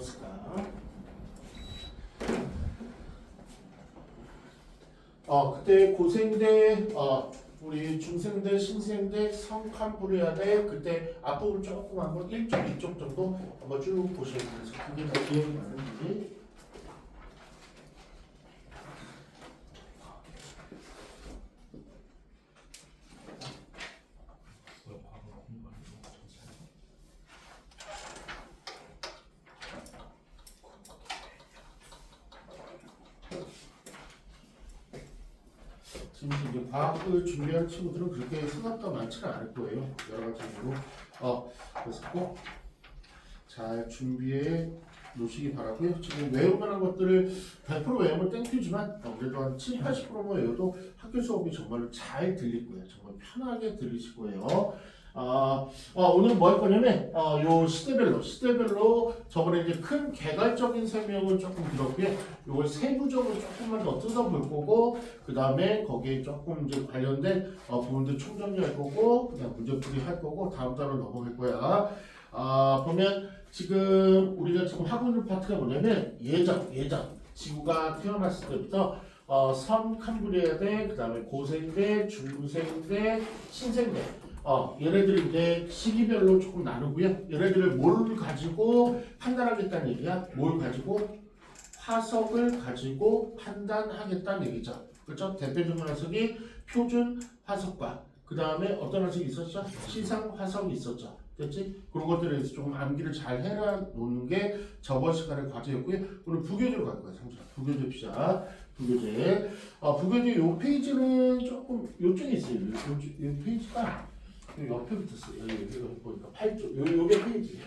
배웠을까? 그때 고생대, 우리 중생대, 신생대, 성칸부리아대 그때 앞부분 조금 한번 1쪽, 2쪽 정도 한번 쭉 보셔야 돼요. 그래서 그게 뭐 기억이 나는지. 지금 이제 과학을 준비한 친구들은 그렇게 생각보다 많지는 않을 거예요. 여러 가지 이유로. 그래서 꼭 잘 준비해 놓으시기 바라고요. 지금 외울 만한 것들을 100% 외우면 땡큐지만 그래도 한 7, 80%만 외워도 학교 수업이 정말 잘 들릴 거예요. 정말 편하게 들리실 거예요. 오늘 뭐 할 거냐면 요 시대별로 저번에 이제 큰 개괄적인 설명을 조금 들었고요. 요걸 세부적으로 조금만 더 뜯어볼 거고, 그 다음에 거기에 조금 이제 관련된 부분들 총정리할 거고, 그다음 문제풀이 할 거고, 다음 달로 넘어갈 거야. 보면 지금 우리가 지금 하고 있는 파트가 뭐냐면 예전 지구가 태어났을 때부터 선캄브리아대, 그 다음에 고생대, 중생대, 신생대. 얘네들이 이제 시기별로 조금 나누고요. 얘네들을 뭘 가지고 판단하겠다는 얘기야? 뭘 가지고? 화석을 가지고 판단하겠다는 얘기죠. 그렇죠? 대표적인 화석이 표준 화석과 그 다음에 어떤 화석이 있었죠? 시상 화석이 있었죠. 됐지? 그런 것들에 대해서 조금 암기를 잘 해라 놓는 게 저번 시간의 과제였고요. 오늘 부교재로 갈 거예요. 상처. 부교재 피자. 부교재. 부교재 요 페이지는 조금 요쪽에 있어요. 요 페이지가 옆에 붙었어요. 여기 보니까 8쪽. 요게 페이지예요.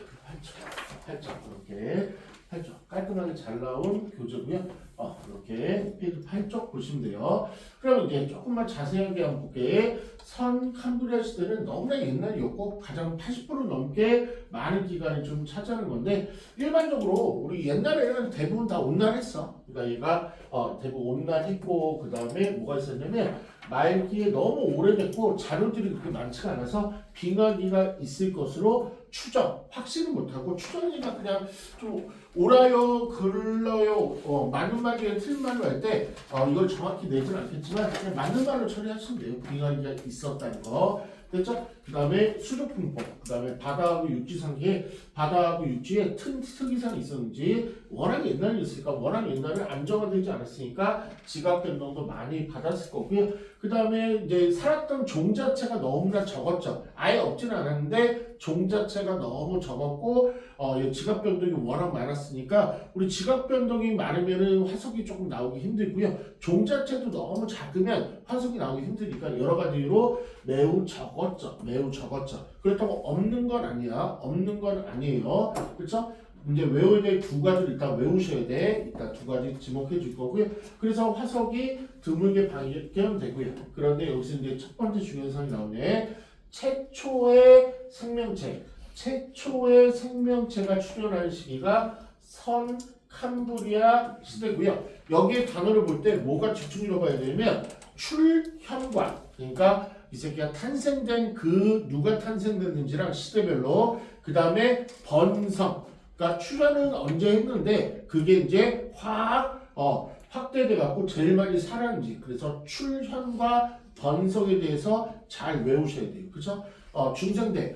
8쪽. 이렇게 8쪽. 깔끔하게 잘 나온 교재고요. 이렇게 페이지 8쪽 보시면 돼요. 그럼 이제 조금만 자세하게 한번 볼게요. 선캄브리아 시대는 너무나 옛날이었고 가장 80% 넘게 많은 기간을 좀 차지하는 건데, 일반적으로 우리 옛날에는 대부분 다 온난했어. 그러니까 얘가 대부분 온난했고, 그 다음에 뭐가 있었냐면 말기에 너무 오래됐고 자료들이 그렇게 많지가 않아서 빙하기가 있을 것으로 추정, 확신은 못하고 추정이나 그냥 좀 옳아요, 글러요, 맞는 말이에요, 틀린 말로 할 때 이걸 정확히 내지는 않겠지만 그냥 맞는 말로 처리하시면 돼요. 빙하기가 있었다는 거. 됐죠? 그 다음에 수족풍법, 그 다음에 바다하고 육지 상계에 바다하고 육지에 특이사항이 있었는지, 워낙 옛날이었으니까 워낙 옛날에 안정화되지 않았으니까 지각 변동도 많이 받았을 거고요. 그 다음에 이제 살았던 종 자체가 너무나 적었죠. 아예 없지는 않았는데 종 자체가 너무 적었고 지각 변동이 워낙 많았으니까 우리 지각 변동이 많으면은 화석이 조금 나오기 힘들고요. 종 자체도 너무 작으면 화석이 나오기 힘드니까 여러 가지로 매우 적었죠. 그렇다고 없는 건 아니야. 없는 건 아니에요. 그렇죠? 이제 외워야 될 두 가지를 일단 외우셔야 돼. 일단 두 가지 지목해 줄 거고요. 그래서 화석이 드물게 발견되고요. 그런데 여기서 이제 첫 번째 중요한 사항이 나오네. 최초의 생명체가 출현하는 시기가 선캄브리아 시대고요. 여기에 단어를 볼 때 뭐가 집중적으로 봐야 되냐면 출현과, 그러니까 이 새끼가 탄생된 누가 탄생됐는지랑 시대별로, 그 다음에 번성, 그러니까 출현은 언제 했는데 그게 이제 확대돼 갖고 제일 많이 살았는지, 그래서 출현과 번성에 대해서 잘 외우셔야 돼요. 그렇죠? 중생대,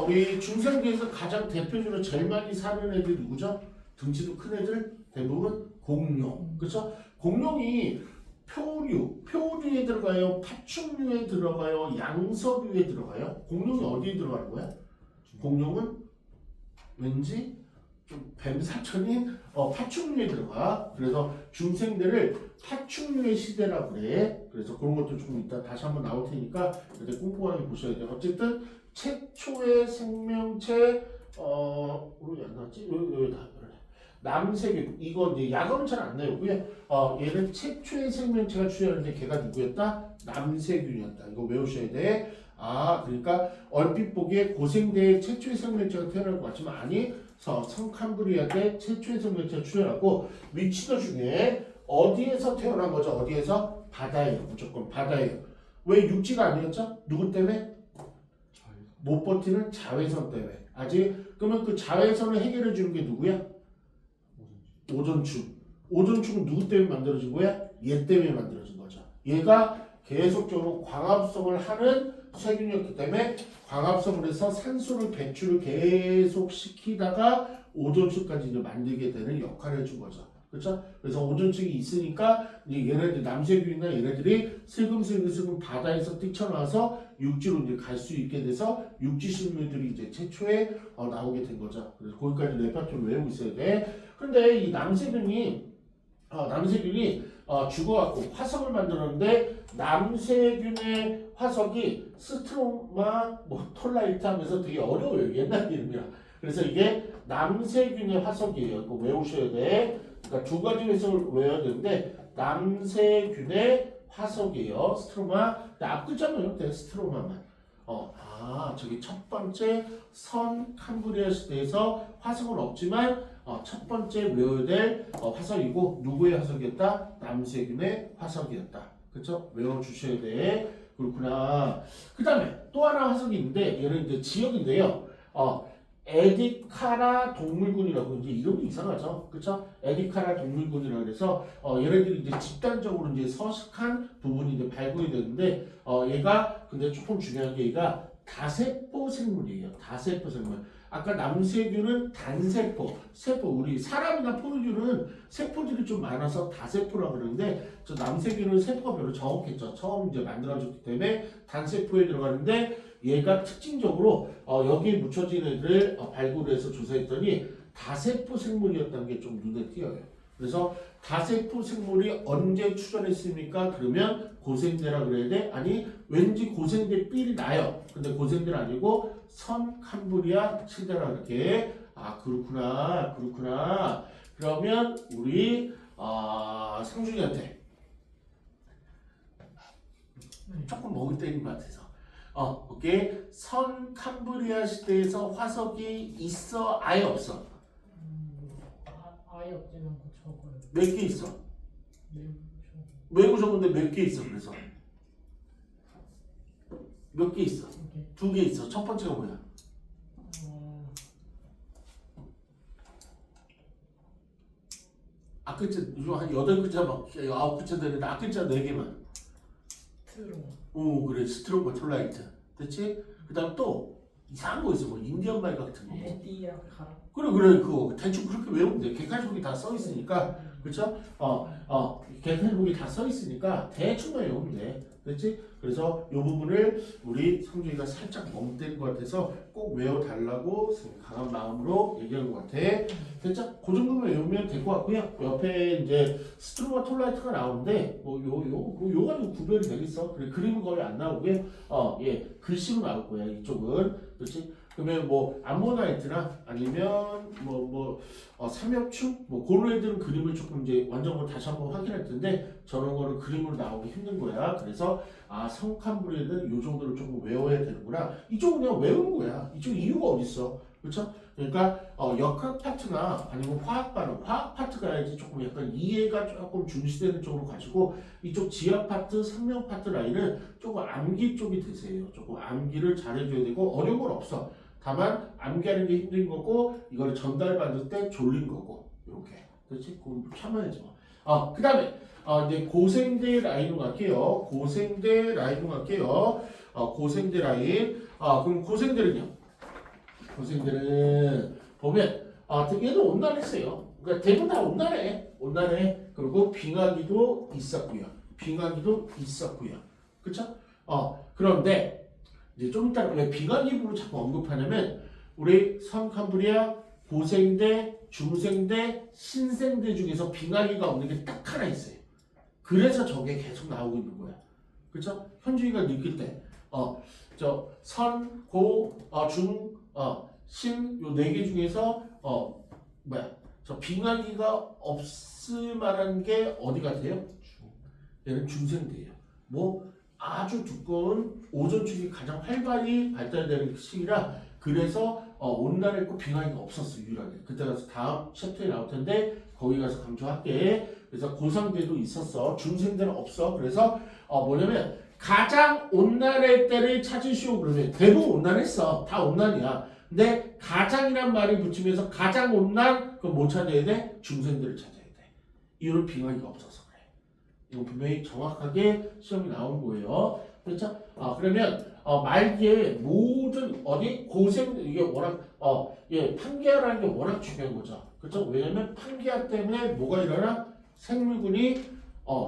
우리 중생대에서 가장 대표적으로 제일 많이 사는 애들이 누구죠? 등치도 큰 애들 대부분 공룡. 그렇죠? 공룡이 표류에 들어가요, 파충류에 들어가요, 양서류에 들어가요. 공룡이 어디에 들어가는 거야? 공룡은 왠지 좀 뱀사천인 파충류에 들어가. 그래서 중생대를 파충류의 시대라고 그래. 그래서 그런 것도 조금 이따 다시 한번 나올 테니까 그때 꼼꼼하게 보셔야 돼요. 어쨌든 최초의 생명체 우리 안 나왔지? 여기다. 남세균, 이거 이제 약어는 잘 안 나오고요. 얘는 최초의 생명체가 출현했는데 걔가 누구였다? 남세균이었다. 이거 외우셔야 돼. 그러니까 얼핏 보기에 고생대에 최초의 생명체가 태어날 것 같지만 아니, 선캄브리아 때 최초의 생명체가 출현하고 위치도 중요해. 어디에서 태어난 거죠? 어디에서? 바다예요. 무조건 바다예요. 왜 육지가 아니었죠? 누구 때문에? 못 버티는 자외선 때문에. 그러면 그 자외선을 해결해 주는 게 누구야? 오존축. 오존축은 누구 때문에 만들어진 거야? 얘 때문에 만들어진 거죠. 얘가 계속적으로 광합성을 하는 세균이었기 때문에 광합성을 해서 산소를 배출을 계속 시키다가 오존축까지 이제 만들게 되는 역할을 해준 거죠. 그렇죠? 그래서 오존축이 있으니까 이제 얘네들 남세균이나 얘네들이 슬금슬금 바다에서 뛰쳐나와서 육지로 이제 갈 수 있게 돼서 육지 식물들이 이제 최초에 나오게 된 거죠. 그래서 거기까지 레파토리를 외우고 있어야 돼. 근데 이 남세균이 죽어갖고 화석을 만들었는데 남세균의 화석이 스트로마 톨라이트 하면서 되게 어려워요. 옛날 이름이라. 그래서 이게 남세균의 화석이에요. 이거 외우셔야 돼. 그러니까 두 가지 해석을 외워야 되는데 남세균의 화석이에요. 스트로마. 앞글자만 외우면 돼. 스트로마만. 저기 첫 번째 선 캄브리아 시대에서 화석은 없지만 첫 번째 외워야 될 화석이고 누구의 화석이었다? 남세균의 화석이었다. 그렇죠? 외워주셔야 돼. 그렇구나. 그 다음에 또 하나 화석이 있는데 얘는 이제 지역인데요. 에디카라 동물군이라고 이제 이름이 이상하죠, 그렇죠? 에디카라 동물군이라 그래서 얘네들이 이제 집단적으로 이제 서식한 부분이 이제 발굴이 되는데 얘가 근데 조금 중요한 게 얘가 다세포 생물이에요. 다세포 생물. 아까 남세균은 단세포, 세포. 우리 사람이나 포유류는 세포들이 좀 많아서 다세포라고 그러는데 저 남세균은 세포가 별로 적었겠죠. 처음 이제 만들어졌기 때문에 단세포에 들어가는데 얘가 특징적으로 여기에 묻혀진 애들을 발굴해서 조사했더니 다세포 생물이었다는 게 좀 눈에 띄어요. 그래서 다세포 생물이 언제 출현했습니까? 그러면 고생대라 그래야 돼? 아니 왠지 고생대 삘이 나요. 근데 고생대는 아니고 선 캄브리아 시대라 그렇게. 그렇구나. 그러면 우리 상준이한테 조금 먹을 때인 것 같아서 오케이. 선 캄브리아 시대에서 화석이 있어? 아예 없어? 아예 없진 않고 적어요. 몇 개 있어? 매우 매우 적은데 몇 개 있어? 그래서 몇 개 있어? 두 개 있어. 첫 번째가 뭐야? 앞글자 한 8글자 막 9글자 되는데 앞글자 4개만. 스트로. 그래. 스트로마 톨라이트. 됐지? 그 다음 또 이상한 거 있어. 뭐 인디언 말 같은 거. 에디아카라. 그래 그거 대충 그렇게 외우면 돼. 객관식이 다 써 있으니까. 그렇죠? 객관식이 다 써 있으니까 대충만 외우면 돼. 됐지? 그래서 이 부분을 우리 성준이가 살짝 멍때린 것 같아서 꼭 외워달라고 강한 마음으로 얘기한 것 같아. 됐죠? 그 정도만 외우면 될 것 같고요. 옆에 이제 스트로마 톨라이트가 나오는데 요 가지고 구별이 되겠어. 그래, 그림은 거의 안 나오고요. 글씨로 나올 거야 이쪽은. 그렇지? 그러면 뭐 암모나이트나 아니면 삼엽충 그런 애들은 그림을 조금 이제 완전으로 다시 한번 확인할 텐데 저런 거는 그림으로 나오기 힘든 거야. 그래서 성캄브리아는 요 정도를 조금 외워야 되는구나. 이쪽은 그냥 외우는 거야. 이쪽 이유가 어딨어? 그렇죠? 그러니까 역학 파트나 아니면 화학 파트가 이제 조금 약간 이해가 조금 중시되는 쪽으로 가시고 이쪽 지학 파트, 생명 파트 라인은 조금 암기 쪽이 되세요. 조금 암기를 잘해줘야 되고 어려운 건 없어. 다만 암기하는 게 힘든 거고 이걸 전달받을 때 졸린 거고 이렇게. 그렇지? 그럼 참아야죠. 그 다음에 이제 고생대 라인으로 갈게요. 고생대 라인. 그럼 고생대는요? 고생대는 보면 얘도 온난했어요. 그러니까 대부분 다 온난해. 그리고 빙하기도 있었고요. 그렇죠? 그런데 이제 좀 이따 왜 빙하기부를 자꾸 언급하냐면 우리 성캄브리아 고생대, 중생대, 신생대 중에서 빙하기가 없는 게 딱 하나 있어요. 그래서 저게 계속 나오고 있는 거야. 그렇죠? 현주이가 느낄 때 선, 고, 중, 신 요 4개 중에서 저 빙하기가 없을 만한 게 어디 같아요? 얘는 중생대예요. 아주 두꺼운 오존축이 가장 활발히 발달되는 시기라 그래서 온난했고 빙하기가 없었어 유일하게. 그때 가서 다음 챕터에 나올 텐데 거기 가서 강조할게. 그래서 고상대도 있었어. 중생대는 없어. 그래서 뭐냐면 가장 온난할 때를 찾으시오 그러면 대부분 온난했어. 다 온난이야. 근데 가장이란 말이 붙이면서 가장 온난 그럼 뭐 찾아야 돼? 중생들을 찾아야 돼. 이유는 빙하기가 없어서 그래. 이거 분명히 정확하게 시험이 나온 거예요. 그렇죠? 그러면 말기에 모든 어디 고생 이게 워낙 판계라는 게 워낙 중요한 거죠. 그렇죠? 왜냐면 판계화 때문에 뭐가 일어나? 생물군이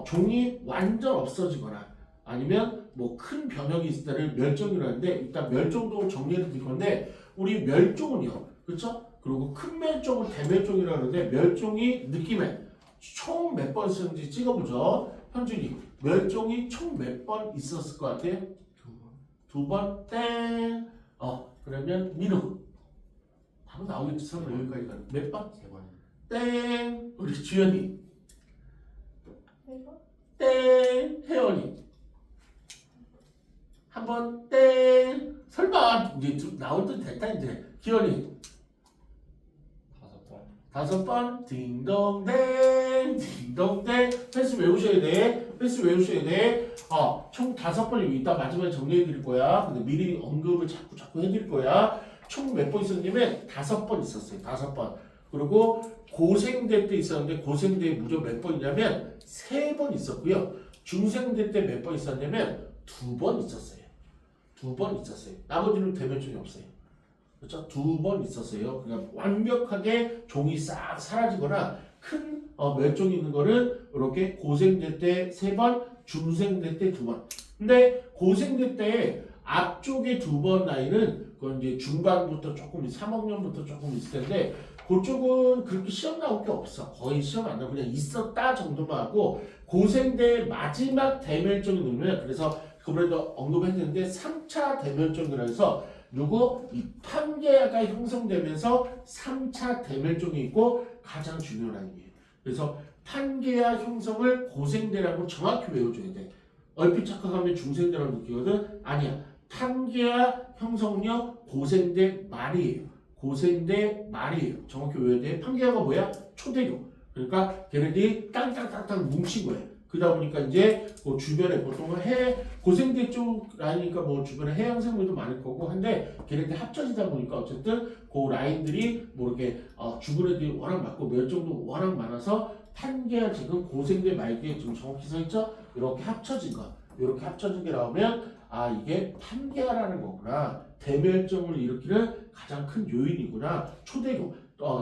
종이 완전 없어지거나 아니면 뭐 큰 변형이 있을 때는 멸종이라는데 일단 멸종도 정리를 드릴 건데 우리 멸종은요. 그렇죠? 그리고 큰 멸종을 대멸종이라고 하는데 멸종이 느낌에 총 몇 번 쓰는지 찍어보죠. 현준이 멸종이 총 몇 번 있었을 것 같아요? 두 번 땡. 그러면 민우 바로 나오겠지. 설마 여기까지 가는 몇 번? 세 번. 땡. 우리 주연이 이거? 땡. 혜원이 한 번 땡. 설마 이제 나올 때 됐다 이제. 기현이 5번. 5번 딩동댕 딩동댕. 횟수 외우셔야 돼. 횟수 외우셔야 돼. 총 5번 이따 마지막에 정리해 드릴 거야. 근데 미리 언급을 자꾸 해드릴 거야. 총 몇 번 있었냐면 5번 있었어요. 5번. 그리고 고생대 때 있었는데 고생대 무조건 몇 번이냐면 3번 있었고요. 중생대 때 몇 번 있었냐면 2번 있었어요. 2번 있었어요. 나머지는 대면종이 없어요. 그렇죠? 2번 있었어요. 그러니까 완벽하게 종이 싹 사라지거나 큰 멸종이 있는 거는 이렇게 고생대 때 3번, 중생대 때 2번. 근데 고생대 때 앞쪽에 2번 라인은 그건 이제 중반부터 조금 3학년부터 조금 있을 텐데 그쪽은 그렇게 시험 나올 게 없어. 거의 시험 안 나고 그냥 있었다 정도만 하고 고생대 마지막 대멸종이 누르면 그래서 그번에도 언급했는데 3차 대멸종이라 해서 요거 이 판계가 형성되면서 3차 대멸종이 있고 가장 중요한 라인이에요. 그래서 판계화 형성을 고생대라고 정확히 외워줘야 돼. 얼핏 착각하면 중생대라고 느끼거든. 아니야. 판계화 형성은요 고생대 말이에요. 고생대 말이에요. 정확히 외워야 돼. 판계화가 뭐야? 초대교. 그러니까 걔네들이 땅땅땅땅 뭉친 거예요. 그러다 보니까 이제 그 주변에 보통은 고생대 쪽 라인이니까 뭐 주변에 해양 생물도 많을 거고 한데 걔네들 합쳐지다 보니까 어쨌든 그 라인들이 뭐 이렇게 죽은 애들이 워낙 많고 멸종도 워낙 많아서 판계가 지금 고생대 말기에 지금 정확히 서 있죠? 이렇게 합쳐진 거. 이렇게 합쳐진 게 나오면 이게 판계라는 거구나. 대멸종을 일으키는 가장 큰 요인이구나. 초대교.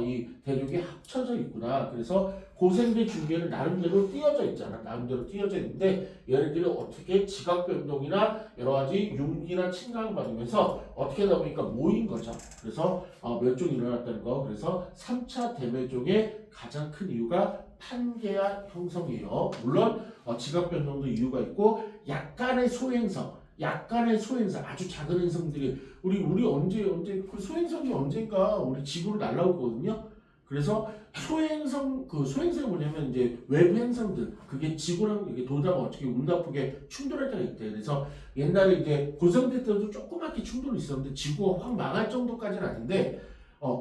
이 대륙이 합쳐져 있구나. 그래서 고생대 중계는 나름대로 띄어져 있잖아. 나름대로 띄어져 있는데 얘네들이 어떻게 지각 변동이나 여러 가지 융기나 침강을 받으면서 어떻게 하다 보니까 모인 거죠. 그래서 멸종이 일어났다는 거. 그래서 3차 대멸종의 가장 큰 이유가 판계화 형성이에요. 물론 지각 변동도 이유가 있고 약간의 소행성 아주 작은 행성들이 우리 언제 그 소행성이 언젠가 우리 지구로 날아올 거거든요. 그래서 소행성이 뭐냐면 이제 외부 행성들 그게 지구랑 이게 돌다가 어떻게 운 나쁘게 충돌할 때가 있대. 그래서 옛날에 이제 고생대 때도 조그맣게 충돌이 있었는데 지구가 확 망할 정도까지는 아닌데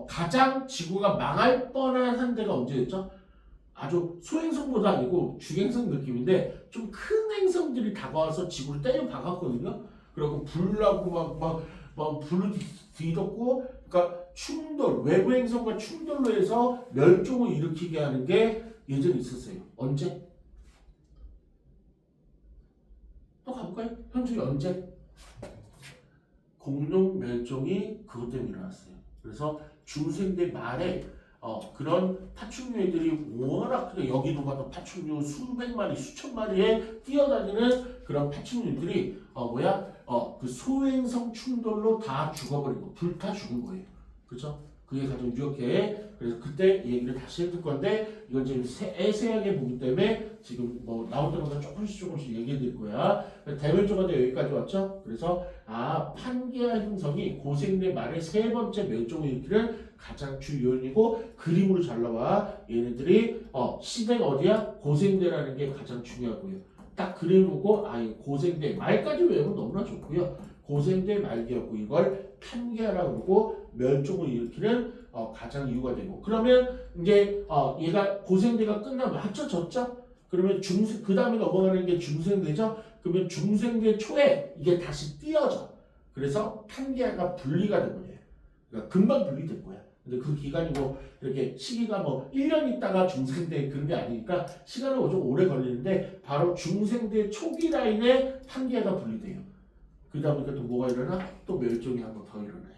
가장 지구가 망할 뻔한 한 데가 언제였죠? 아주 소행성보다 아니고 중행성 느낌인데 좀 큰 행성들이 다가와서 지구를 때려 박았거든요. 그리고 불나고 막 불을 뒤덮고 그러니까 외부 행성과 충돌로 해서 멸종을 일으키게 하는 게 예전에 있었어요. 언제? 또 가볼까요? 현재 언제? 공룡 멸종이 그것 때문에 일어났어요. 그래서 중생대 말에 그런 파충류들이 워낙 그냥 여기도 봐도 파충류 수백 마리 수천 마리에 뛰어다니는 그런 파충류들이 그 소행성 충돌로 다 죽어버리고 불타 죽은 거예요. 그렇죠? 그게 가장 유력해. 그래서 그때 얘기를 다시 해줄 건데 이건 지금 세세하게 보기 때문에 지금 뭐 나올 때마다 조금씩 얘기해 드릴 거야. 대멸종가 여기까지 왔죠? 그래서 판계화 형성이 고생대 말의 3번째 멸종을 일으키는 가장 주요인이고 그림으로 잘 나와. 얘네들이 시대가 어디야? 고생대라는 게 가장 중요하고요. 딱 그림 보고 이 고생대 말까지 외우면 너무나 좋고요. 고생대 말기였고 이걸 판계화라고 그러고 멸종을 일으키는 가장 이유가 되고 그러면 이제 얘가 고생대가 끝나면 합쳐졌죠? 그러면 그 다음에 넘어가는 게 중생대죠? 그러면 중생대 초에 이게 다시 띄어져. 그래서 판계화가 분리가 되버려요. 그러니까 금방 분리될 거야. 근데 그 기간이 뭐 이렇게 시기가 뭐 1년 있다가 중생대 그런 게 아니니까 시간은 좀 오래 걸리는데 바로 중생대 초기 라인에 판계가 분리돼요. 그러다 보니까 또 뭐가 일어나? 또 멸종이 한 번 더 일어나요.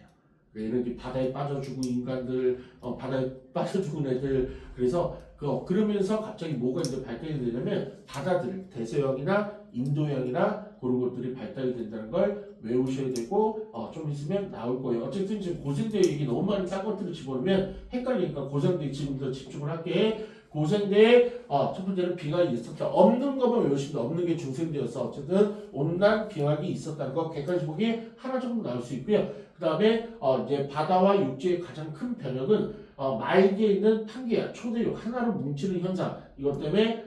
얘는 이제 바다에 빠져 죽은 인간들, 바다에 빠져 죽은 애들, 그래서 그러면서 갑자기 뭐가 이제 발달이 되냐면 바다들, 대서양이나 인도양이나 그런 것들이 발달이 된다는 걸 외우셔야 되고 좀 있으면 나올 거예요. 어쨌든 지금 고생대 얘기 너무 많이 딴 것들을 집어넣으면 헷갈리니까 고생대 지금부터 집중을 할게. 고생대에 첫 번째는 빙하가 있었다. 없는 것만 외우시면 돼. 없는 게 중생대였어. 어쨌든 온난 빙하기 있었다는 거 객관식 보기 하나 정도 나올 수 있고요. 그 다음에 이제 바다와 육지의 가장 큰 변혁은 말기에 있는 판계야. 초대육 하나로 뭉치는 현상. 이것 때문에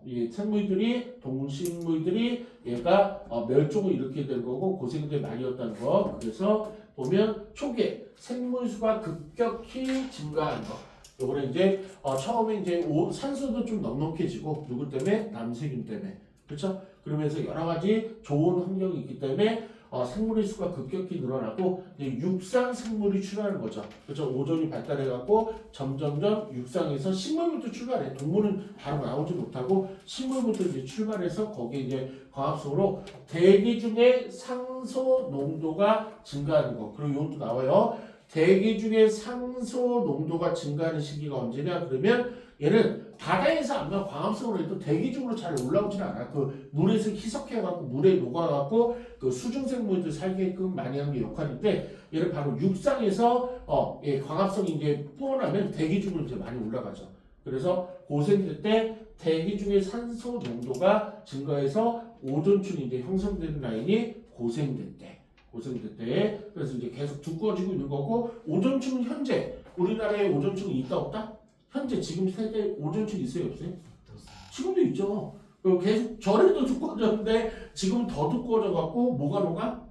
이 생물들이 동식물들이 얘가 멸종을 일으키게 된 거고 고생대 말이었다는 거. 그래서 보면 초기에 생물수가 급격히 증가한 거. 요거는 이제 처음에 이제 산소도 좀 넉넉해지고 누구 때문에? 남세균 때문에. 그렇죠? 그러면서 여러 가지 좋은 환경이 있기 때문에 생물의 수가 급격히 늘어나고 이제 육상 생물이 출현하는 거죠. 그렇죠? 오존이 발달해갖고 점점점 육상에서 식물부터 출발해. 동물은 바로 나오지 못하고 식물부터 이제 출발해서 거기에 이제 광합성으로 대기 중에 상소 농도가 증가하는 거. 그리고 이것도 나와요. 대기 중에 상소 농도가 증가하는 시기가 언제냐? 그러면 얘는 바다에서 아마 광합성으로 해도 대기 중으로 잘 올라오지는 않아. 그 물에서 희석해갖고 물에 녹아갖고 그 수중생물들 살게끔 많이 하는 게 역할인데 얘는 바로 육상에서 광합성이 이제 뿌어나면 대기 중으로 이제 많이 올라가죠. 그래서 고생대 때 대기 중에 산소 농도가 증가해서 오존층이 이제 형성되는 라인이 고생대 때. 고생대 때 그래서 이제 계속 두꺼워지고 있는 거고 오존층은 현재 우리나라에 오존층이 있다 없다? 현재 지금 세계 오존층 있어요 없어요? 지금도 있죠. 그리고 계속 전에도 두꺼워졌는데 지금 더 두꺼워져 갖고 뭐가 녹아?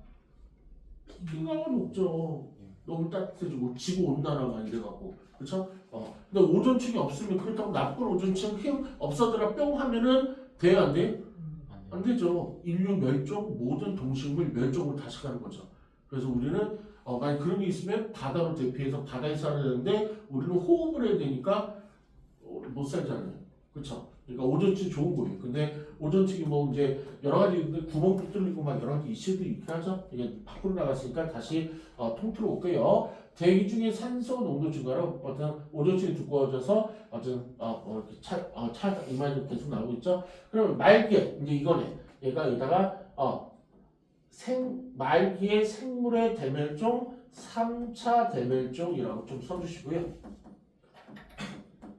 빙하가 녹죠. 너무 따뜻해지고 지구 온난화가 이래 갖고 그렇죠? 근데 오존층이 없으면 그렇다고 나쁜 오존층 힘 없어져라 뿅 하면은 돼야 안 돼? 안 되죠. 인류 멸종, 모든 동식물 멸종으로 다시 가는 거죠. 그래서 우리는 만약 그런 게 있으면 바다로 대피해서 바다에 살아야 되는데 우리는 호흡을 해야 되니까 못 살잖아요. 그렇죠? 그러니까 오존층 좋은 거예요. 근데 오존층이 뭐 이제 여러 가지 구멍도 뚫리고 막 여러 가지 이슈도 있긴 하죠. 이게 밖으로 나갔으니까 다시 통틀어 올게요. 대기 중에 산소 농도 증가로 어떤 오존층이 두꺼워져서 어떤 이마에도 계속 나오고 있죠. 그러면 말기에 이제 이거네. 얘가 여기다가 말기의 생물의 대멸종 3차 대멸종이라고 좀 써주시고요.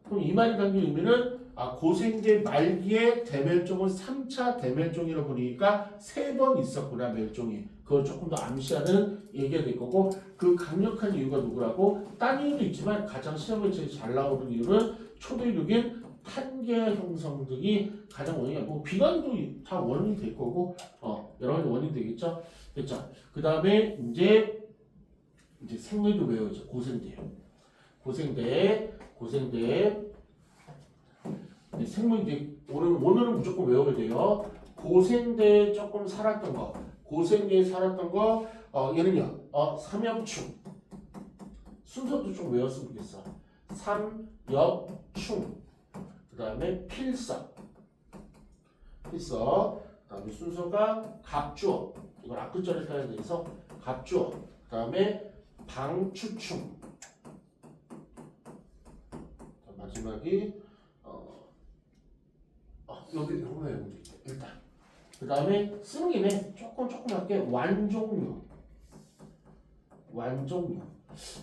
그럼 이 말이 담긴 의미는 고생대 말기의 대멸종은 3차 대멸종이라고 보니까 3번 있었구나 멸종이. 그걸 조금 더 암시하는 얘기가 될 거고 그 강력한 이유가 누구라고? 딴 이유도 있지만 가장 시험에 제일 잘 나오는 이유는 초대륙인 탄계 형성 등이 가장 원인이고 뭐 비관도 다 원인이 될 거고 여러 가지 원인이 되겠죠. 됐죠. 그 다음에 이제 생물도 외워야죠. 고생대 생물 이제 오늘은 무조건 외워야 돼요. 고생대에 조금 살았던 거, 고생대에 살았던 거, 얘는요, 삼엽충 순서도 좀 외웠으면 좋겠어. 삼엽충, 그 다음에 필석, 그 다음에 순서가 갑주어, 이걸 앞글자를 써야 돼서 갑주어, 그 다음에 방추충, 마지막이 여기 이런 거 외우면 되겠다. 일단 그 다음에 쓰는 김에 조금할게 완종류.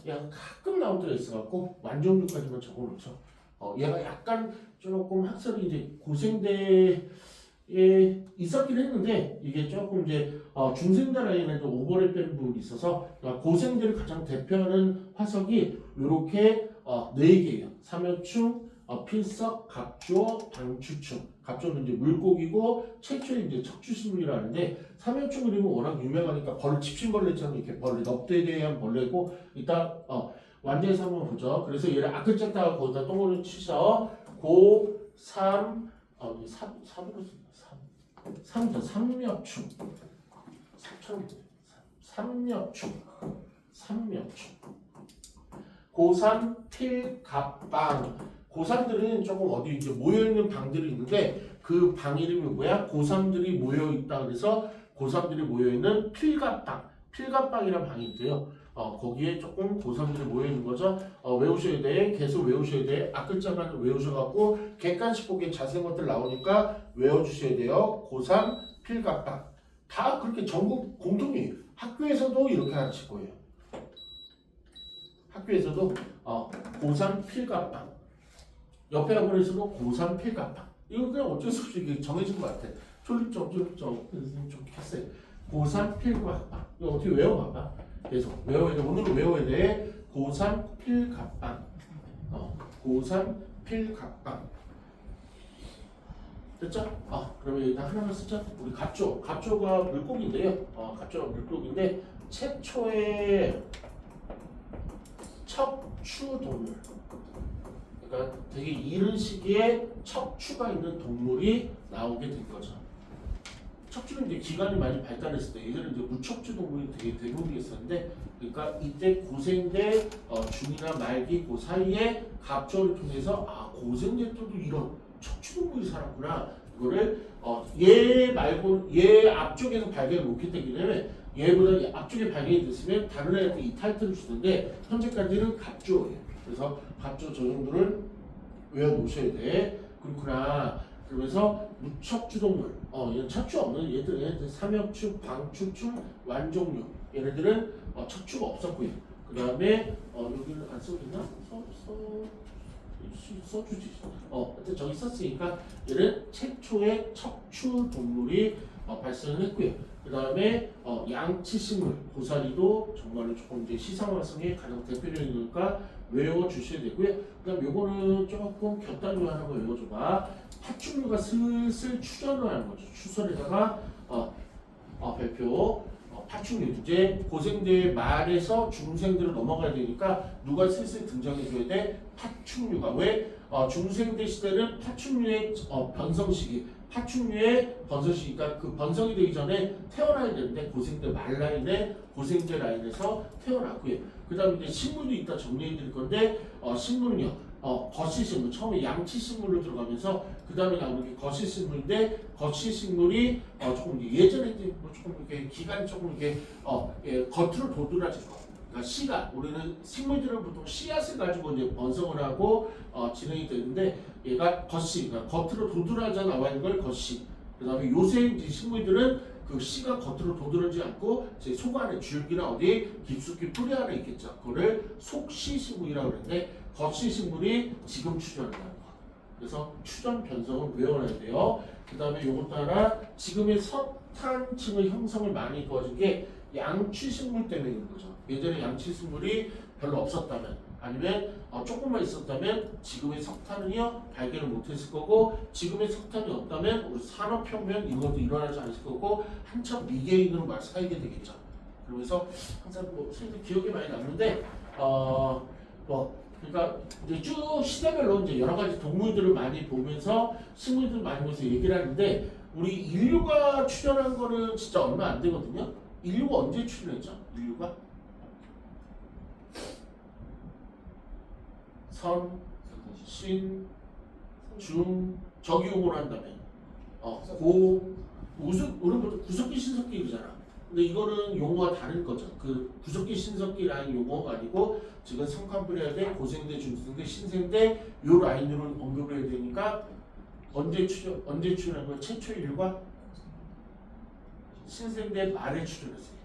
얘가 가끔 나올 때가 있어갖고 완종류까지만 적어놓죠. 얘가 약간 조금 학설이 이제 고생대에 있었긴 했는데 이게 조금 이제 중생대 라인에도 오버랩 된 부분이 있어서 고생대를 가장 대표하는 화석이 이렇게 4개예요. 삼엽충, 필석, 갑주어, 방추충. 갑주어는 이제 물고기고 최초의 이제 척추식물이라는데 삼엽충 그림은 워낙 유명하니까 집신벌레처럼 이렇게 벌레, 넙대에 대한 벌레고 이따 완전해서 한번 보죠. 그래서 얘를 아크짝다가 거기다 동그라미 치셔. 삼엽충. 삼명충. 고3 필갑방. 고3들은 조금 어디 이제 모여있는 방들이 있는데 그 방 이름이 뭐야? 고3들이 모여있다 그래서 고3들이 모여있는 필갑방. 필갑방이라는 방이 있대요. 거기에 조금 고3들이 모여있는 거죠. 외우셔야 돼. 계속 외우셔야 돼. 앞글자만 외우셔갖고 객관식 보기에 자세한 것들 나오니까 외워주셔야 돼요. 고3 필갑방. 다 그렇게 전국 공통이에요. 학교에서도 이렇게 하실 거예요. 학교에서도 고3 필갑방. 옆에 학원에서도 고3 필갑방. 이거 그냥 어쩔 수 없이 이게 정해진 것 같아. 졸립적 좀 했어요. 고3 필갑방. 이거 어떻게 외워봐봐. 계속 외워야 돼. 오늘은 외워야 돼. 고3 필갑방. 고3 필갑방. 됐죠? 그러면 여기다 하나만 쓰자. 우리 갑조. 갑조가 물고기인데요. 갑조가 물고기인데 최초의 척추동물. 그러니까 되게 이른 시기에 척추가 있는 동물이 나오게 된 거죠. 척추는 이제 기관이 많이 발달했을 때 예전에 이제 무척추 동물이 되게 대부분이었었는데, 그러니까 이때 고생대 중이나 말기 그 사이에 갑조를 통해서 고생대 때도 이런 척추 동물이 살았구나. 이거를 얘 말고 얘 앞쪽에서 발견을 못했기 때문에 얘보다 앞쪽에 발견이 됐으면 다른 애한테 이 타이틀을 주는데 현재까지는 갑조예요. 그래서 갑조 저 정도를 외워놓으셔야 돼. 그렇구나. 그러면서 무척추동물, 얘는 척추 없는 얘들 삼엽추, 방추충, 완종류. 얘네들은 척추가 없었고요. 그 다음에 여기는 안 써있나? 써주지. 하여튼 저기 썼으니까 얘는 최초의 척추 동물이 발생했고요. 그 다음에 양치식물, 고사리도 정말로 조금 이제 시상화성의 가장 대표적이니까 외워주셔야 되고요. 그 다음 요거는 조금 곁다리로 하는 거 외워줘봐. 파충류가 슬슬 추전을 하는 거죠. 추설에다가 별표 파충류 이제 고생대 말에서 중생대로 넘어가야 되니까 누가 슬슬 등장해줘야 돼? 파충류가. 왜? 중생대 시대는 파충류의 번성 시기, 파충류의 번성 시기가 그 번성이 되기 전에 태어나야 되는데 고생대 말 라인에 고생대 라인에서 태어났고요. 그 다음에 이제 식물도 이따 정리해 드릴 건데 식물은요. 거시식물, 처음에 양치식물로 들어가면서 그 다음에 나오는 게 거시식물인데 거시식물이 조금 예전에 뭐 조금 이렇게 기간이 조금 이렇게 겉으로 도드라질 거. 그러니까 씨가 우리는 식물들은 보통 씨앗을 가지고 이제 번성을 하고 진행이 되는데 얘가 겉씨, 그러니까 겉으로 도드라져 나와 있는 걸 겉씨. 그 다음에 요새 이제 식물들은 그 씨가 겉으로 도드라지지 않고 제 속 안에 줄기나 어디 깊숙이 뿌리 안에 있겠죠. 그거를 속씨식물이라고 그러는데 겉씨 식물이 지금 추전한다는 거. 그래서 추전 변성을 외워놔야 돼요. 그 다음에 요것도 하나 지금의 석탄층의 형성을 많이 도와준 게 양취식물 때문에 있는 거죠. 예전에 양취식물이 별로 없었다면 아니면 조금만 있었다면 지금의 석탄은요 발견을 못했을 거고 지금의 석탄이 없다면 우리 산업혁명 이것도 일어나지 않을 거고 한참 미개인으로 막 살게 되겠죠. 그러면서 항상 뭐 선생님 기억에 많이 남는데 그러니까 이제 쭉 시대별로 이제 여러 가지 동물들을 많이 보면서 식물들을 많이 보면서 얘기를 하는데 우리 인류가 출현한 거는 진짜 얼마 안 되거든요. 인류가 언제 출현했죠? 인류가 선, 신, 중, 적용을 한다면 우리는 보통 구석기 신석기 이러잖아. 근데 이거는 용어가 다른 거죠. 그 구석기 신석기 라인 용어가 아니고 지금 성칸불 해야 돼, 고생대, 중생대, 신생대 요 라인으로 언급을 해야 되니까 언제 출연한 거야? 최초 인류가 신생대 말에 출연했어요.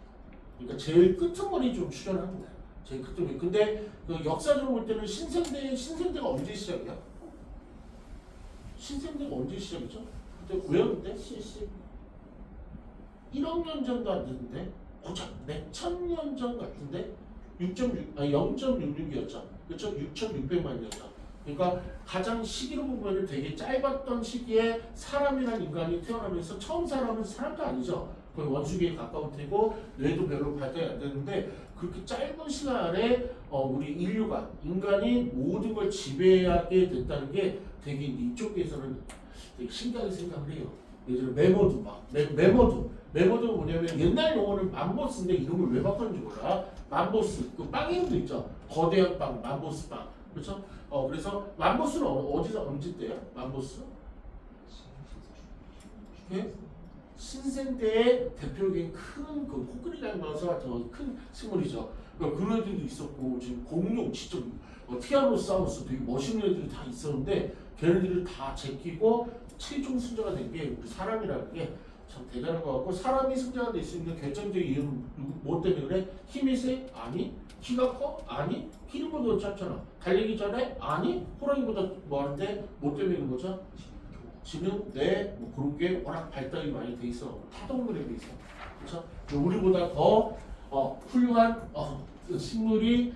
그러니까 제일 끄트머리 좀 출연한 거야. 제일 끄트머리. 근데 그 역사적으로 볼 때는 신생대가 언제 시작이야? 신생대가 언제 시작이죠? 그때 외웠는데 1억 년 전도 안 됐는데 고작 몇천 년 전 같은데 0.66이었죠. 그렇죠? 6,600만 년이었죠. 그러니까 가장 시기로 보면 되게 짧았던 시기에 사람이란 인간이 태어나면서 처음 사람은 사람도 아니죠. 거의 원숭이에 가까울 테고 뇌도 별로 발달이 안 되는데 그렇게 짧은 시간 안에 우리 인간이 모든 걸 지배하게 됐다는 게 되게 이쪽에서는 되게 신기하게 생각을 해요. 예전에 메모도 메모드가 뭐냐면 옛날 용어는 맘보스인데 이름을 왜 바꿨는지 몰라. 맘보스 그 빵 이름도 있죠. 거대한 빵 맘보스 빵 그렇죠? 그래서 맘보스는 어디서 언제 때요? 맘보스? 네? 신생 때의 대표적인 큰 그 코끼리 닮아서 큰 식물이죠. 그러니까 그런 애들도 있었고 지금 공룡 진짜 티라노사우루스 되게 멋있는 애들이 다 있었는데 걔네들을 다 제끼고 최종 승자가 된 게 우리 사람이라는 게 참 대단한 것 같고 사람이 승자가 될 수 있는 결정적인 이유는 뭐 때문에 그래? 힘이 세? 아니. 키가 커? 아니. 키보다 짧잖아. 달리기 전에? 아니. 호랑이보다 뭐 하는데 뭐 때문에 그런 거죠? 지능, 뇌, 뭐 그런 게 워낙 발달이 많이 돼 있어. 타동물에 돼 있어. 그렇죠? 우리보다 더 훌륭한 식물이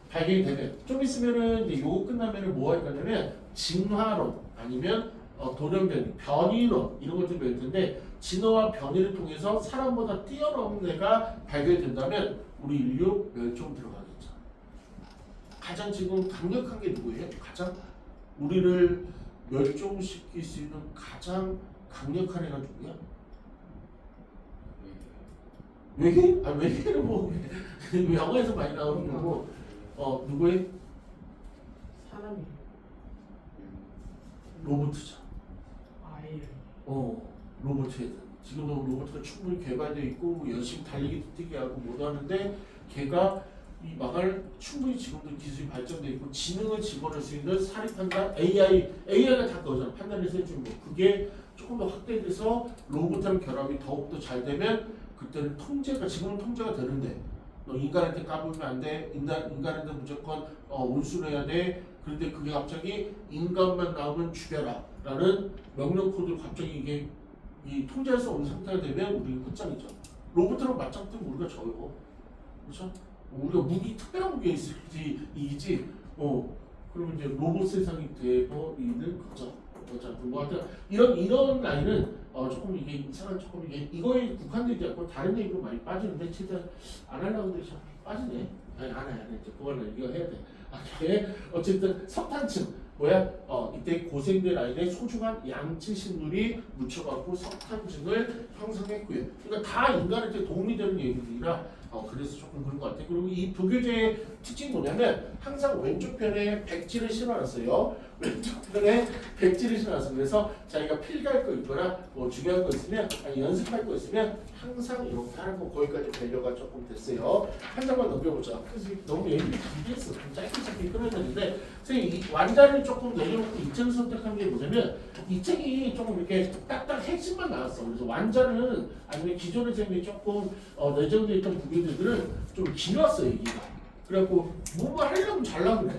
발견이 되면 좀 있으면은 이제 요거 끝나면은 뭐 할 거냐면 진화론 아니면 돌연변이, 변이론 이런 것들이 배울 텐데 진화와 변이를 통해서 사람보다 뛰어넘는 애가 발견된다면 우리 인류 멸종 들어가겠죠. 가장 지금 강력한 게 누구예요? 가장 우리를 멸종시킬 수 있는 가장 강력한 애가 누구야? 외계인? 외계인은 뭐 영화에서 많이 나오는 거고 누구의? 사람이 로봇이죠. 아예 로봇에 지금도 로봇가 충분히 개발되어 있고 열심히 달리기도 뛰게 하고 못 하는데 걔가 이 막을 충분히 지금도 기술이 발전되어 있고 지능을 집어넣을 수 있는 사리 판단 AI가 다 그거잖아. 판단해서 해주는 거. 그게 조금 더 확대돼서 로봇이랑 결합이 더욱더 잘 되면 그때는 지금은 통제가 되는데 너 인간한테 까불면 안 돼. 인간한테 무조건 온순해야 해야 돼. 그런데 그게 갑자기 인간만 나오면 죽여라 라는 명령 코드를 갑자기 이게 통제할 수 없는 상태가 되면 우리는 끝장이죠. 로봇이랑 맞짱 뜨면 우리가 져요. 그렇죠? 우리가 특별한 무기가 있을지 이기지. 그러면 이제 로봇 세상이 되고 있는 거죠. 뭐 하여튼 이런 라인은 조금 이게 이상한 조금 이거에 국한되지 않고 다른 얘기로 많이 빠지는데 최대한 안 하려고 해도 빠지네. 아니 안 해. 이제 그거는 이거 해야 돼. 어쨌든 석탄층 이때 고생대 라인에 소중한 양치 식물이 묻혀갖고 석탄층을 형성했고요. 그러니까 다 인간한테 도움이 되는 얘기들이라 그래서 조금 그런 것 같아요. 그리고 이 부교재의 특징이 뭐냐면 항상 왼쪽 편에 백지를 실어놨어요. 왼쪽 편에 백지를 실어놨어요. 그래서 자기가 필기할 거 있거나 뭐 중요한 거 있으면 아니 연습할 거 있으면 항상 이렇게 하는 거 거기까지 배려가 조금 됐어요. 한 장만 넘겨보자. 그래서 너무 얘기를 길겠어. 좀 짧게 끊어냈는데 선생님 이 완자를 조금 내려놓고 이 책을 선택한 게 뭐냐면 이 책이 조금 이렇게 딱딱 핵심만 나왔어. 그래서 완자는 아니면 기존의 책이 조금 내정되어 있던 부교재들은 좀 길었어 얘기가. 그래갖고 뭔가 하려면 잘라 그래.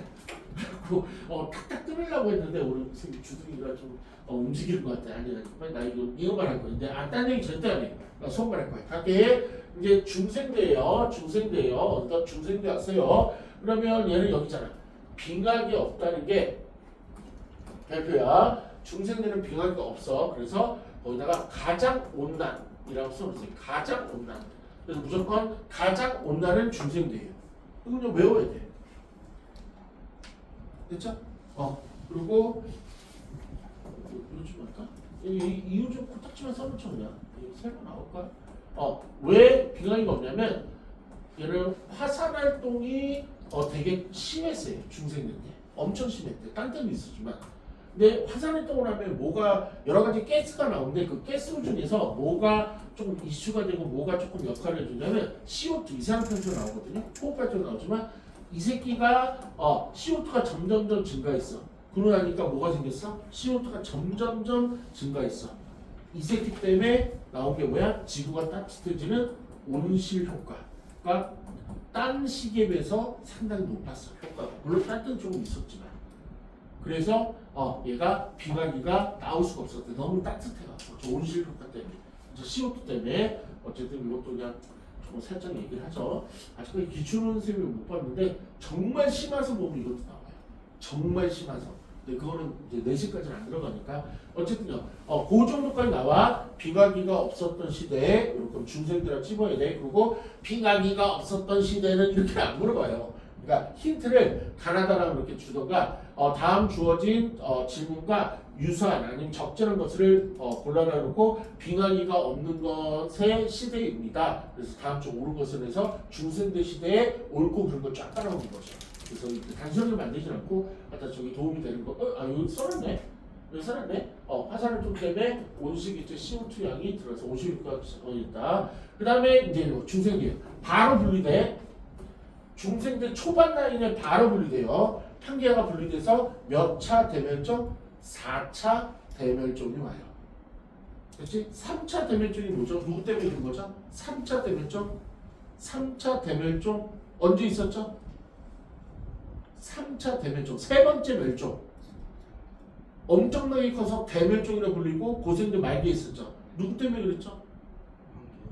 그래갖고 탁탁 끊으려고 했는데 우리 선생님 주둥이가 좀 움직이는 것 같아. 아니 나 이거만 할 거야. 근데 딴 얘기 절대 안 해. 나 수업만 할 거야. 갈게. 이제 중생대예요. 어디다 중생대 왔어요. 그러면 얘는 여기잖아. 빙하기 없다는 게 대표야. 중생대는 빙하기가 없어. 그래서 거기다가 가장 온난이라고 써놓으세요. 가장 온난. 그래서 무조건 가장 온난은 중생대예요. 이거 그냥 외워야 돼. 됐죠? 그리고 이거 좀 할까? 이거 좀 코딱지만 써놓죠 그냥. 이거 새로 나올까? 왜 빙하기가 없냐면 얘는 화산 활동이 되게 심했어요. 중생대 때. 엄청 심했대. 딴 때는 있었지만. 근데 화산 활동을 하면 뭐가 여러 가지 가스가 나오는데 그 가스 중에서 뭐가 조금 이슈가 되고 뭐가 조금 역할을 해주냐면 CO2 이산화탄소 나오거든요. 호흡발전 나오지만 이 새끼가 CO2가 점점점 증가했어. 그러고 나니까 뭐가 생겼어? CO2가 점점점 증가했어. 이 새끼 때문에 나온 게 뭐야? 지구가 따뜻해지는 온실 효과가 딴 시기에 비해서 상당히 높았어. 효과가. 물론 딴 때는 조금 있었지만. 그래서 얘가 빙하기가 나올 수가 없었대. 너무 따뜻해갖고 저 온실 효과 때문에, 저 CO2 때문에 어쨌든 이것도 그냥 조금 살짝 얘기를 하죠. 아직까지 기출은 선생님이 못 봤는데 정말 심해서 보면 이것도 나와요. 정말 심해서. 근데 그거는 이제 내신까지는 안 들어가니까 어쨌든요. 그 정도까지 나와. 빙하기가 없었던 시대에 이렇게 중생들아 찝어야 돼. 그리고 빙하기가 없었던 시대는 이렇게 안 물어봐요. 그러니까 힌트를 가나다라고 이렇게 주던가 다음 주어진 질문과 유사한 아니면 적절한 것을 골라내 놓고 빙하기가 없는 것의 시대입니다. 그래서 다음 주 옳은 것을 해서 중생대 시대에 옳고 그른 거 쫙 따라오는 거죠. 그래서 단순하게 만들지 않고 갖다 저기 도움이 되는 거. 여기 써놨네. 여기 써놨네. 화산을 좀 때문에 온실기체 CO2 양이 들어서 온실가가 있다. 그 다음에 이제 중생대 바로 분리돼. 중생대 초반 라인에 바로 분리돼요. 판계가 분리돼서 몇 차 대멸종? 4차 대멸종이 와요. 그렇지? 3차 대멸종이 뭐죠? 누구 때문에 있는 거죠? 3차 대멸종? 3차 대멸종 언제 있었죠? 3차 대멸종, 세 번째 멸종. 엄청나게 커서 대멸종이라 불리고 고생도 말기에 있었죠. 누구 때문에 그랬죠?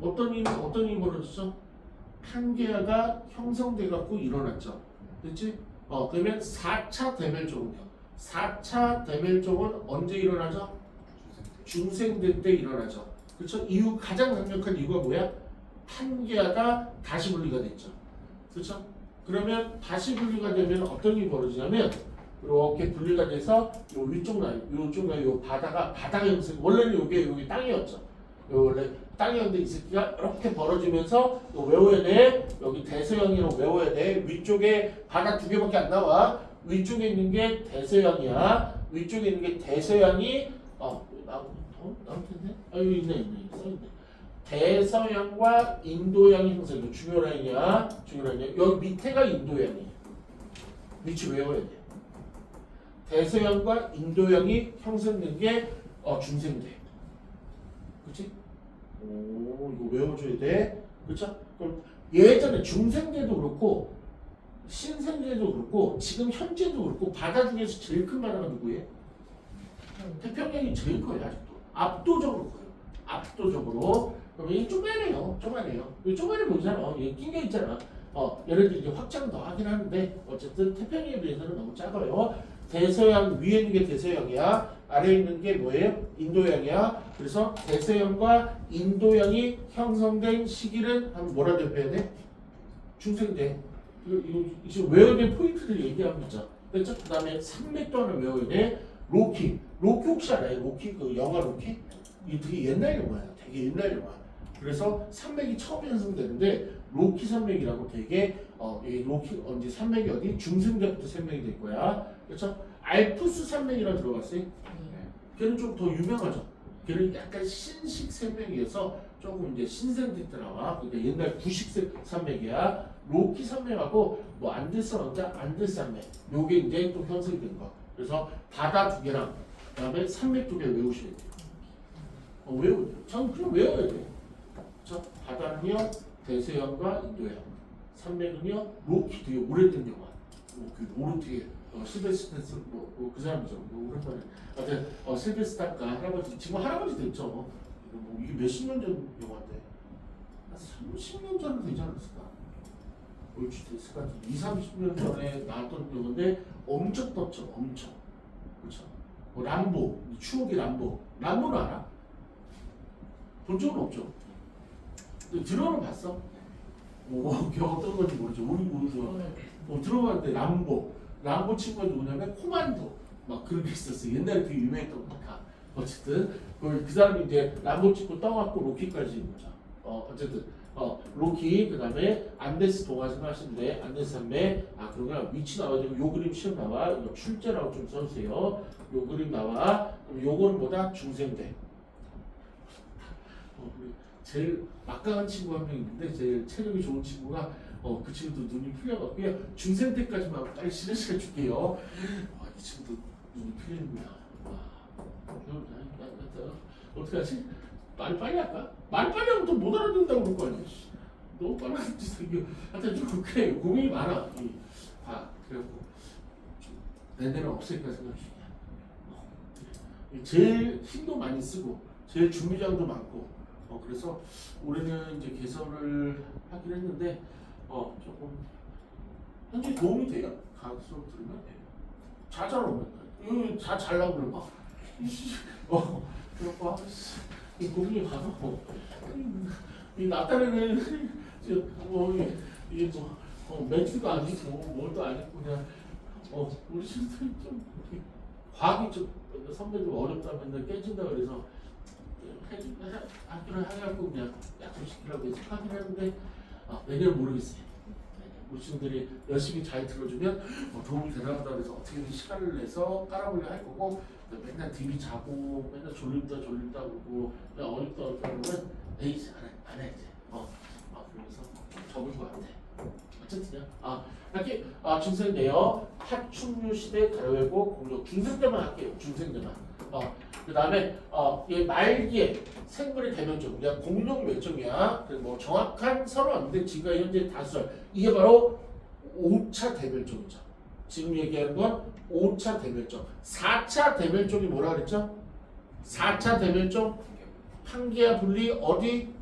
어떤 일이 벌어졌죠? 판계가 형성돼 갖고 일어났죠. 그렇지? 그러면 4차 대멸종은요. 4차 대멸종은 언제 일어나죠? 중생대 때 일어나죠. 그렇죠? 이유 가장 강력한 이유가 뭐야? 판계가 다시 분리가 됐죠. 그렇죠? 그러면 다시 분리가 되면 어떤 일이 벌어지냐면 이렇게 분리가 돼서 요 위쪽 라인, 요쪽 라인, 요 바다가 형성. 원래는 여기 땅이었죠. 요 원래 땅이었는데 이 새끼가 이렇게 벌어지면서 또 외워야 돼. 여기 대서양이라고 외워야 돼. 위쪽에 바다 두 개밖에 안 나와. 위쪽에 있는 게 대서양이야. 위쪽에 있는 게 대서양이 나올 텐데. 여기 있네. 써있네. 대서양과 인도양이 형성. 이거 중요 라인이야. 여기 밑에가 인도양이야. 위치 외워야 돼. 대서양과 인도양이 형성된 게 중생대. 그렇지? 오, 이거 외워줘야 돼. 그렇죠? 그럼 예전에 중생대도 그렇고 신생대도 그렇고 지금 현재도 그렇고 바다 중에서 제일 큰 바다가 누구예요? 태평양이 제일 커요. 아직도. 압도적으로 커요. 압도적으로. 그럼 이게 쪼매네요. 이 쪼매를 보잖아. 얘 낑겨 있잖아. 얘네들 이제 확장 더 하긴 하는데 어쨌든 태평양에 비해서는 너무 작아요. 대서양 위에 있는 게 대서양이야. 아래에 있는 게 뭐예요? 인도양이야. 그래서 대서양과 인도양이 형성된 시기를 한번 뭐라 대표해야 돼? 중생대. 이거 지금 외워야 될 포인트를 얘기하고 있죠. 그렇죠? 그 다음에 산맥도 하나 외워야 돼. 로키 혹시 알아요? 로키 그 영화 로키? 이게 되게 옛날 영화야. 되게 옛날 영화. 그래서 산맥이 처음 형성되는데 로키 산맥이라고 되게 이 로키 언제 산맥이 어디 중생대부터 산맥이 될 거야. 그렇죠? 알프스 산맥이라고 들어봤어요? 걔는 좀 더 유명하죠. 걔는 약간 신식 산맥이어서 조금 이제 신생대 때 나와. 그러니까 옛날 구식 산맥이야. 로키 산맥하고 뭐 안데스 왕자 안데스 산맥. 요게 이제 또 형성이 된 거. 그래서 바다 두 개랑 그다음에 산맥 두 개 외우셔야 돼요. 외우. 전 그냥 외워야 돼. 그렇죠? 바다는요 대서양과 인도양. 산맥은요 로키 되게 오래된 영화. 그 오른쪽에 실베스탄스 그 사람이죠. 오랜만에. 하여튼 실베스탄가 할아버지 지금 할아버지 됐죠. 이게 몇십 년 전 영화인데 한 30년 전은 되지 않았을까? 얼추 됐을 것 같은데 20-30년 전에 나왔던 영화인데 엄청 떴죠. 엄청. 그렇죠. 람보 추억의 람보는 알아? 본 적은 없죠. 근데 들어는 봤어. 그게 어떤 건지 모르죠. 우리 모르죠. 들어봤는데 람보 친구가 누구냐면 코만도 막 그런 게 있었어. 옛날에 되게 유명했던 거다. 어쨌든 그 사람이 이제 람보 찍고 떠갖고 로키까지 보자. 어쨌든 로키 그다음에 안데스 동화 생각하시는데 안데스 산맥 그러면 위치 나와가지고 요 그림 시험 나와. 이거 출제라고 좀 써주세요. 요 그림 나와. 그럼 요거는 뭐다? 중생대. 제일 막강한 친구 한 명 있는데 제일 체력이 좋은 친구가 그 친구도 눈이 풀려갖고요. 중생 때까지만 빨리 쉬는 시간 줄게요. 이 친구도 눈이 풀리는구나. 어떻게 하지? 말 빨리 할까? 말 빨리 하면 또 못 알아듣는다고 그럴 거 아니야. 너무 빨라졌지 생겨. 하여튼 좀 그래. 고민이 많아. 그래갖고 내 데는 없으니까 생각 중이야. 제일 힘도 많이 쓰고 제일 준비장도 많고 그래서 올해는 이제 개설을 하긴 했는데 조금 현재 도움이 돼요. 과학 수업 들으면 자잘 오면 잘 나오면 막 그래갖고 이 고민이 가서 이 나타내는 이게 매주도 아니고 뭘도 아니고 그냥 우리 친구들이 좀 과학이 좀 선배들 어렵다 맨날 깨진다 그래서 학교를 해갖고 그냥 약속시키라고 해서 하긴 하는데 내년은 모르겠어요. 우리 친구들이 열심히 잘 들어주면 도움이 되나보다 그래서 어떻게든 시간을 내서 깔아보려 할 거고 맨날 TV 자고 맨날 졸립다 그러고 그냥 어렵다 그러면 에이 안 해 이제 그러면서 접을 것 같아. 어쨌든요. 이렇게 중생대요. 하충류 시대 가려고 공격 중생대만 할게요. 중생대만. 그 다음에 얘 말기에 생물의 대명적, 그냥 공룡 멸종이야. 뭐 정확한 설은 없는데 지금 현재 다수설. 이게 바로 5차 대멸종이죠. 지금 얘기하는 건 5차 대멸종. 4차 대멸종이 뭐라 그랬죠? 4차 대멸종 판기와 분리 어디?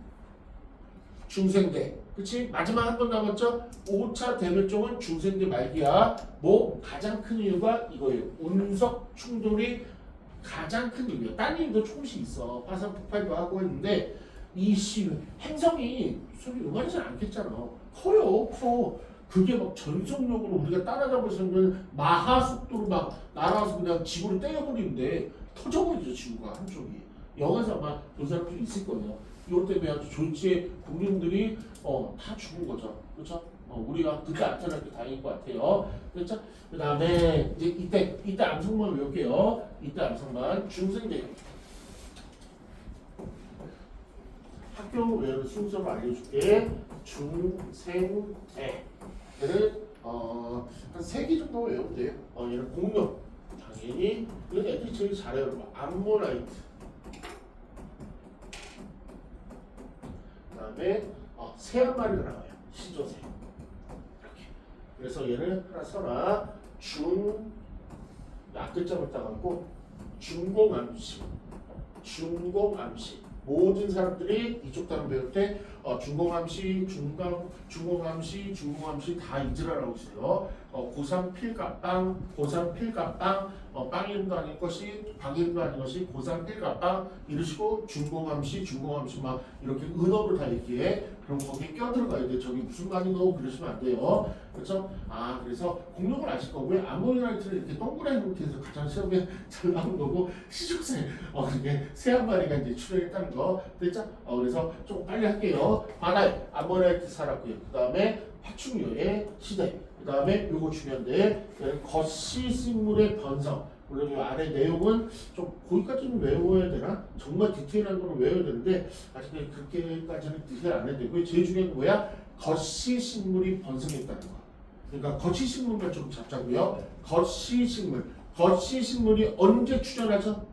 중생대. 그치? 마지막 한 번 남았죠? 5차 대멸종은 중생대 말기야. 뭐 가장 큰 이유가 이거예요. 운석 충돌이 가장 큰 이유야. 딴 이유도 조금씩 있어. 화산 폭발도 하고 했는데 이 행성이 소리 요만하지 않겠잖아. 커요. 커. 그게 막 전속력으로 우리가 따라잡을 수 있는 마하 속도로 막 날아와서 그냥 지구를 때려버리는데 터져버리죠. 지구가 한쪽이. 영화에서 아마 본 사람들이 있을 거예요. 이것 때문에 아주 졸지에 공룡들이 다 죽은 거죠. 그렇죠? 우리가 그때 안 태어났기 다행인 것 같아요. 그렇죠? 그 다음에 이제 이때 암성만 외울게요. 이때 암성만 중생대. 학교 외우는 순서로 알려줄게. 중생대. 얘는 한 3개 정도 외우면 돼요. 얘는 공룡. 당연히 이건 애들이 제일 잘해요. 암모나이트. 그 다음에 새 한 마리가 나와요. 시조새. 이렇게. 그래서 얘를 하나 써라. 앞글자를 따갖고 중공암시. 중공암시. 모든 사람들이 이쪽 단어 배울 때 중공암시, 중공암시 다 잊으라고 있어요. 고3 필갑빵, 고3 필갑빵, 빵 이름도 아닌 것이, 방 이름도 아닌 것이 고3 필갑빵 이러시고 중공암시 막 이렇게 은어로 다 얘기해. 그럼 거기에 껴들어가야 돼. 저기 무슨 말이 너 그러시면 안 돼요. 그렇죠? 그래서 공룡을 아실 거고요. 아모니라이트를 이렇게 동그란 형태에서 가장 시험에 잘 나온 거고 시족새 이게 새 한 마리가 이제 출현했다는 거 됐죠? 그래서 조금 빨리 할게요. 바다에 아모니라이트 살았고요. 그 다음에 파충류의 시대. 그 다음에 요거 중요한데 거시식물의 번성. 물론 이 아래 내용은 좀 거기까지는 외워야 되나? 정말 디테일한 거는 외워야 되는데 아직 그렇게까지는 디테일 안 해도 되고 제일 중요한 건 뭐야? 거시식물이 번성했다는 거. 그러니까 거시식물만 좀 잡자고요. 거시식물이 언제 출현하죠?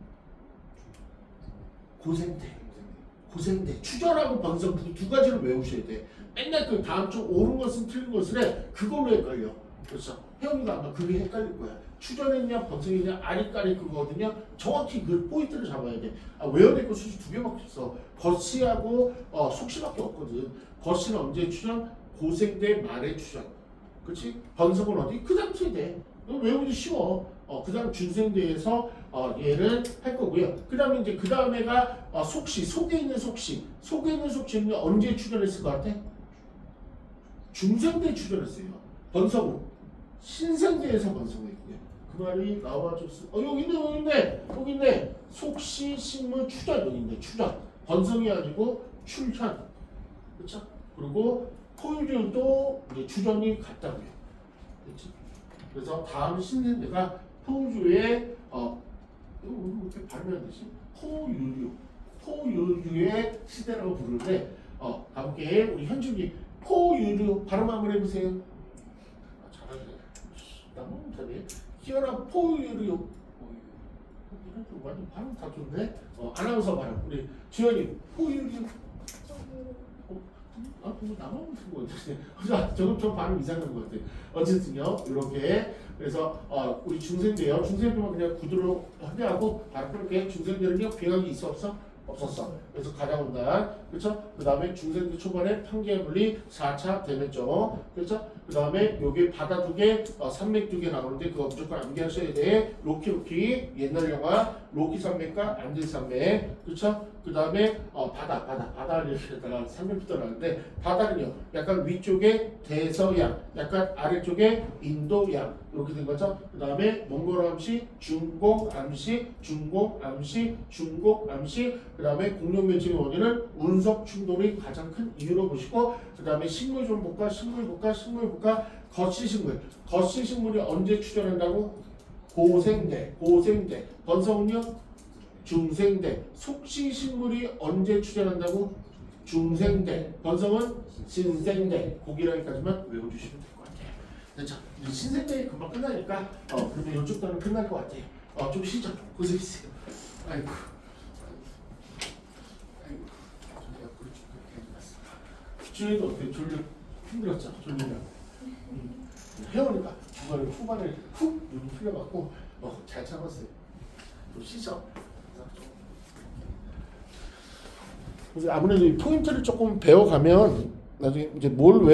고생대. 출현하고 번성 두 가지를 외우셔야 돼. 맨날 그 다음 주 옳은 것은 틀린 것을 해. 그걸로 헷갈려. 그렇죠? 혜영이가 아마 그게 헷갈릴 거야. 출현했냐 번성했냐 아리까리 그거거든요. 정확히 그 포인트를 잡아야 돼. 외워야 될 거 수시 2개밖에 없어. 거시하고 속시밖에 없거든. 거시는 언제 출현? 고생대 말에 출현. 그렇지? 번성은 어디? 그 다음 세대. 외우기 쉬워. 그 다음 중생대에서 얘를 할 거고요. 그 다음에 이제 그 다음에가 속시, 속에 있는 속시는 언제 출현했을 것 같아? 중생대에 출현했어요. 번성은 신생대에서 번성했고요. 그 말이 나와줬어. 여기 있네. 속시, 식물, 출현 여기 있네. 출현. 번성이 아니고 출현. 그렇죠? 그리고 포유류도 이제 출현이 같다고요. 그렇지? 그래서 다음 신생대가 포유류의 이렇게 발음해야 되지? 포유류의 시대라고 부르는데 함께 우리 현준이 포유류 발음 한번 해보세요. 잘하네. 나만 못하네. 희연아 포유류. 완전 발음 다 좋네. 아나운서 발음. 우리 주연이 포유류. 그거 나만 못한 거 같아. 저는 좀 발음 이상한 거 같아. 어쨌든요, 이렇게. 그래서 우리 중생대요. 중생대만 그냥 구두로 하고 바로 그렇게 중생대는요 비각이 있어 없어? 없었어. 그래서 가져온다. 그렇죠? 그 다음에 중생대 초반에 판기와 분리 4차 대멸종. 그렇죠? 그 다음에 여기 바다 2개, 산맥 2개 나오는데 그거 무조건 암기하셔야 돼. 로키 옛날 영화 로키 산맥과 안들 산맥. 그렇죠? 그 다음에 바다에다가 삼면부터 나는데 바다는요 약간 위쪽에 대서양, 약간 아래쪽에 인도양 이렇게 된 거죠. 그 다음에 몽골 암시, 중국 암시, 그 다음에 공룡 멸종의 원인은 운석 충돌이 가장 큰 이유로 보시고, 그 다음에 식물 좀 볼까? 식물 볼까? 거시식물이 언제 출현한다고? 고생대. 번성은요? 중생대. 속시식물이 언제 출현한다고? 중생대. 번성은 신생대. 고기라기까지만 외워주시면 될 것 같아요. 자, 이제 신생대 금방 끝나니까 그러면 이쪽 단은 끝날 것 같아요. 좀 쉬죠. 고생했어요. 아이고. 저기 앞으로 쭉 갔어. 주인도 어떻게 힘들었죠? 졸리면. 해오니까 중간에 후반에 훅 눈이 풀려갖고 잘 참았어요. 좀 쉬죠. 그래서 아무래도 이 포인트를 조금 배워가면 나중에 이제 뭘